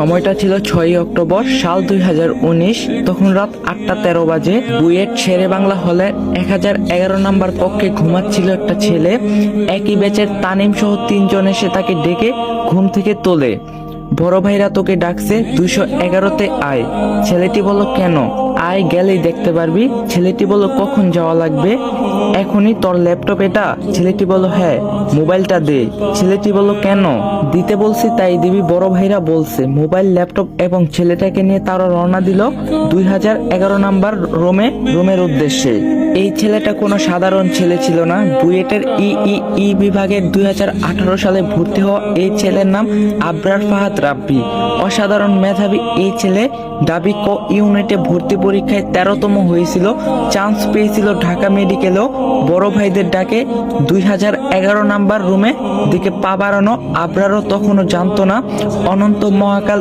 সময়টা ছিল 6 অক্টোবর সাল 2019। তখন রাত 8:13 বাজে। বুয়েট শেরে বাংলা হলে 1011 নাম্বার কক্ষে ঘুমাচ্ছিল একটা ছেলে। একই ব্যাচের তানিম সহ 3 জন এসে তাকে ডেকে ঘুম থেকে তোলে। বড় ভাইরা তোকে ডাকছে, 211-তে আয়। ছেলেটি বলল কেন? আয়, গেলেই দেখতে পারবি। ছেলেটি বলল কখন যাওয়া লাগবে? এখনই। তোর ল্যাপটপ এটা? ছেলেটি বলল হ্যাঁ। মোবাইলটা দে। ছেলেটি বলল কেন? দিতে বলছি তাই দিবি, বড় ভাইরা বলছে। মোবাইল, ল্যাপটপ এবং ছেলেটাকে নিয়ে তারা রওনা দিল 2011 নাম্বার রুমের উদ্দেশ্যে। এই ছেলেটা কোনো সাধারণ ছেলে ছিল না। বুয়েটের ই বিভাগের 2018 সালে ভর্তি হওয়া এই ছেলের নাম আবরার ফাহাদ রাব্বি। অসাধারণ মেধাবী এই ছেলে। দাবি ক ইউনিটে ভর্তি পরীক্ষায় 13তম হয়েছিল। চান্স পেয়েছিল ঢাকা মেডিকেলেও। বড় ভাইদের ডাকে 2011 নাম্বার রুমে দিকে পা বাড়ানো। আবরারও তখনও জানতো না অনন্ত মহাকাল